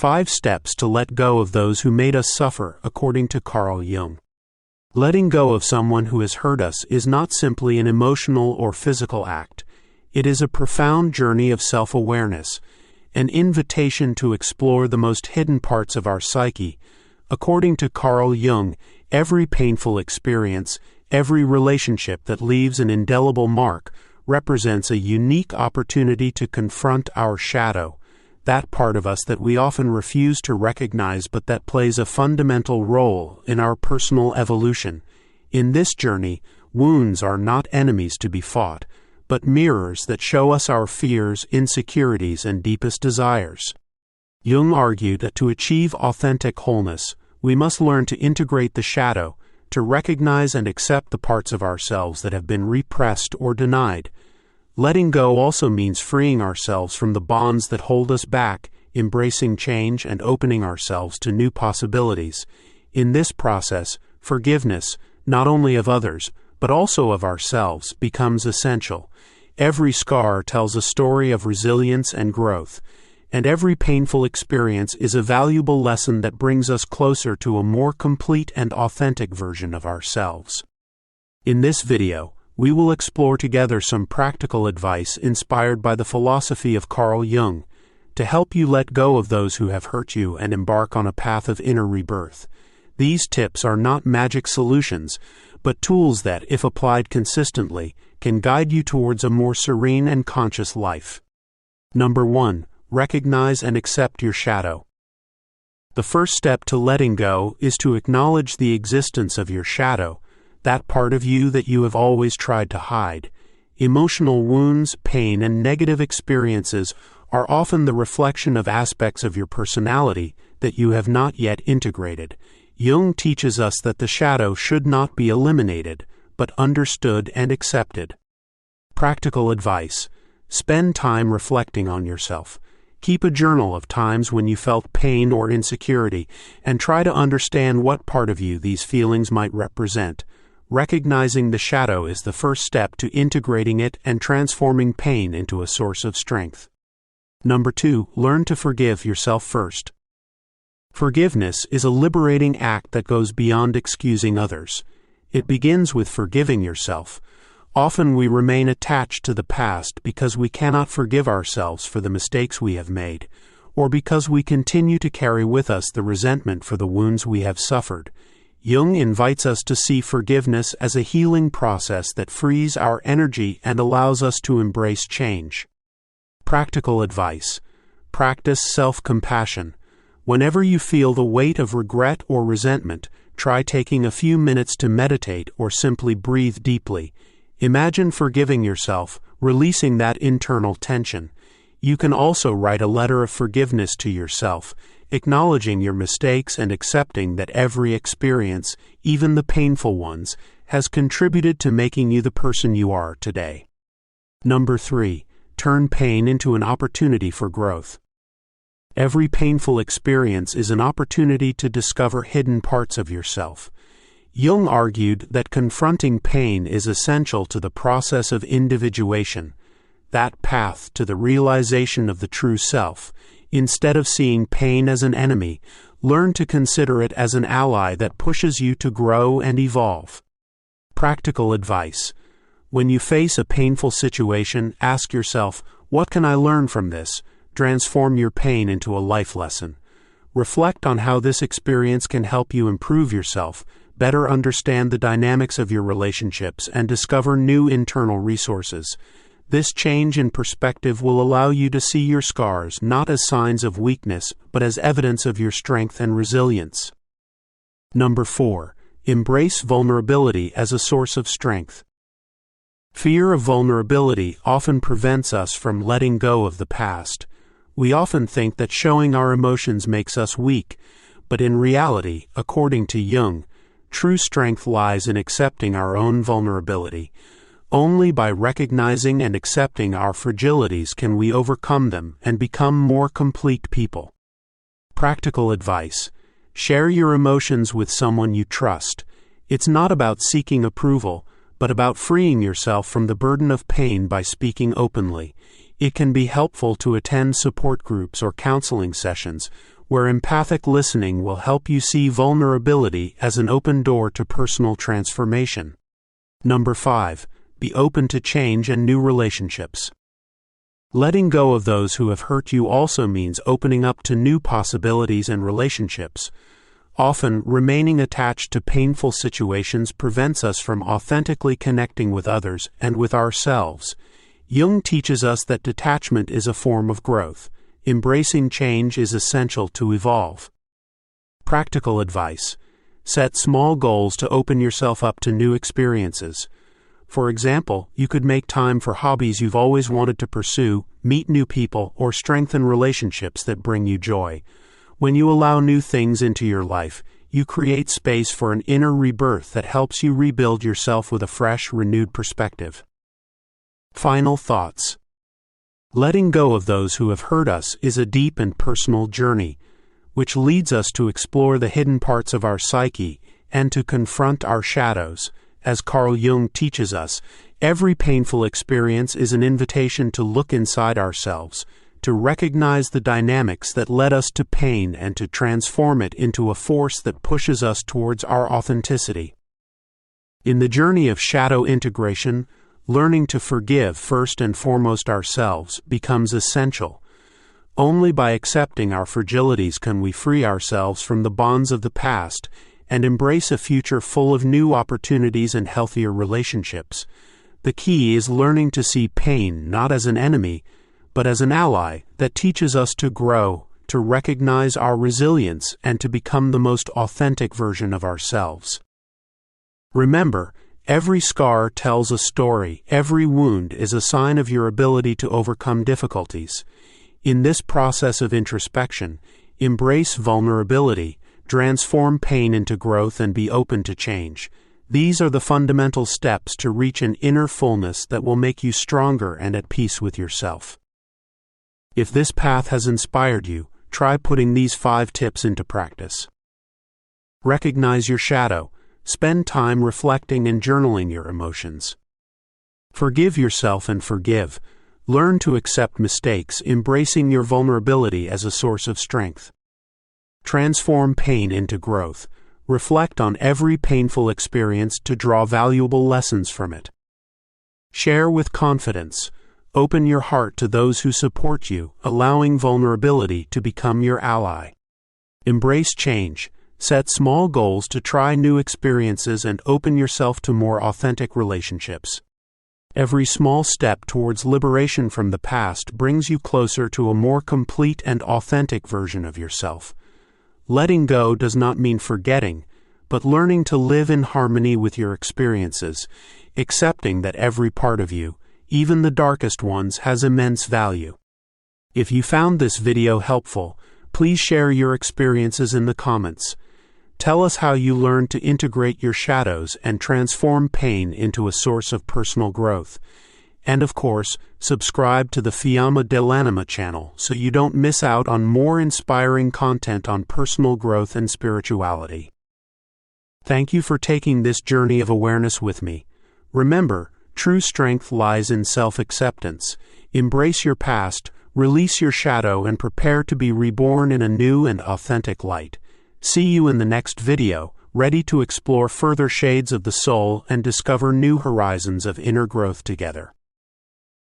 5 steps to let go of those who made us suffer, according to Carl Jung. Letting go of someone who has hurt us is not simply an emotional or physical act. It is a profound journey of self-awareness, an invitation to explore the most hidden parts of our psyche. According to Carl Jung, every painful experience, every relationship that leaves an indelible mark, represents a unique opportunity to confront our shadow, that part of us that we often refuse to recognize but that plays a fundamental role in our personal evolution. In this journey, wounds are not enemies to be fought, but mirrors that show us our fears, insecurities, and deepest desires. Jung argued that to achieve authentic wholeness, we must learn to integrate the shadow, to recognize and accept the parts of ourselves that have been repressed or denied. Letting go also means freeing ourselves from the bonds that hold us back, embracing change and opening ourselves to new possibilities. In this process, forgiveness, not only of others, but also of ourselves, becomes essential. Every scar tells a story of resilience and growth, and every painful experience is a valuable lesson that brings us closer to a more complete and authentic version of ourselves. In this video, we will explore together some practical advice inspired by the philosophy of Carl Jung to help you let go of those who have hurt you and embark on a path of inner rebirth. These tips are not magic solutions, but tools that, if applied consistently, can guide you towards a more serene and conscious life. Number 1. Recognize and accept your shadow. The first step to letting go is to acknowledge the existence of your shadow, that part of you that you have always tried to hide. Emotional wounds, pain, and negative experiences are often the reflection of aspects of your personality that you have not yet integrated. Jung teaches us that the shadow should not be eliminated, but understood and accepted. Practical advice: spend time reflecting on yourself. Keep a journal of times when you felt pain or insecurity, and try to understand what part of you these feelings might represent. Recognizing the shadow is the first step to integrating it and transforming pain into a source of strength. Number 2. Learn to forgive yourself first. Forgiveness is a liberating act that goes beyond excusing others. It begins with forgiving yourself. Often we remain attached to the past because we cannot forgive ourselves for the mistakes we have made, or because we continue to carry with us the resentment for the wounds we have suffered. Jung invites us to see forgiveness as a healing process that frees our energy and allows us to embrace change. Practical advice: practice self-compassion. Whenever you feel the weight of regret or resentment, try taking a few minutes to meditate or simply breathe deeply. Imagine forgiving yourself, releasing that internal tension. You can also write a letter of forgiveness to yourself, acknowledging your mistakes and accepting that every experience, even the painful ones, has contributed to making you the person you are today. Number 3. Turn pain into an opportunity for growth. Every painful experience is an opportunity to discover hidden parts of yourself. Jung argued that confronting pain is essential to the process of individuation, that path to the realization of the true self. Instead of seeing pain as an enemy, learn to consider it as an ally that pushes you to grow and evolve. Practical advice: when you face a painful situation, ask yourself, what can I learn from this? Transform your pain into a life lesson. Reflect on how this experience can help you improve yourself, better understand the dynamics of your relationships, and discover new internal resources. This change in perspective will allow you to see your scars not as signs of weakness, but as evidence of your strength and resilience. Number 4. Embrace vulnerability as a source of strength. Fear of vulnerability often prevents us from letting go of the past. We often think that showing our emotions makes us weak, but in reality, according to Jung, true strength lies in accepting our own vulnerability. Only by recognizing and accepting our fragilities can we overcome them and become more complete people. Practical advice: share your emotions with someone you trust. It's not about seeking approval, but about freeing yourself from the burden of pain by speaking openly. It can be helpful to attend support groups or counseling sessions, where empathic listening will help you see vulnerability as an open door to personal transformation. Number 5. Be open to change and new relationships. Letting go of those who have hurt you also means opening up to new possibilities and relationships. Often, remaining attached to painful situations prevents us from authentically connecting with others and with ourselves. Jung teaches us that detachment is a form of growth. Embracing change is essential to evolve. Practical advice: set small goals to open yourself up to new experiences. For example, you could make time for hobbies you've always wanted to pursue, meet new people, or strengthen relationships that bring you joy. When you allow new things into your life, you create space for an inner rebirth that helps you rebuild yourself with a fresh, renewed perspective. Final thoughts. Letting go of those who have hurt us is a deep and personal journey, which leads us to explore the hidden parts of our psyche and to confront our shadows. As Carl Jung teaches us, every painful experience is an invitation to look inside ourselves, to recognize the dynamics that led us to pain and to transform it into a force that pushes us towards our authenticity. In the journey of shadow integration, learning to forgive first and foremost ourselves becomes essential. Only by accepting our fragilities can we free ourselves from the bonds of the past and embrace a future full of new opportunities and healthier relationships. The key is learning to see pain not as an enemy, but as an ally that teaches us to grow, to recognize our resilience, and to become the most authentic version of ourselves. Remember, every scar tells a story. Every wound is a sign of your ability to overcome difficulties. In this process of introspection, embrace vulnerability, transform pain into growth, and be open to change. These are the fundamental steps to reach an inner fullness that will make you stronger and at peace with yourself. If this path has inspired you, try putting these 5 tips into practice. Recognize your shadow. Spend time reflecting and journaling your emotions. Forgive yourself and forgive. Learn to accept mistakes, embracing your vulnerability as a source of strength. Transform pain into growth. Reflect on every painful experience to draw valuable lessons from it. Share with confidence. Open your heart to those who support you, allowing vulnerability to become your ally. Embrace change. Set small goals to try new experiences and open yourself to more authentic relationships. Every small step towards liberation from the past brings you closer to a more complete and authentic version of yourself. Letting go does not mean forgetting, but learning to live in harmony with your experiences, accepting that every part of you, even the darkest ones, has immense value. If you found this video helpful, please share your experiences in the comments. Tell us how you learned to integrate your shadows and transform pain into a source of personal growth. And of course, subscribe to the Fiamma dell'Anima channel so you don't miss out on more inspiring content on personal growth and spirituality. Thank you for taking this journey of awareness with me. Remember, true strength lies in self-acceptance. Embrace your past, release your shadow, and prepare to be reborn in a new and authentic light. See you in the next video, ready to explore further shades of the soul and discover new horizons of inner growth together.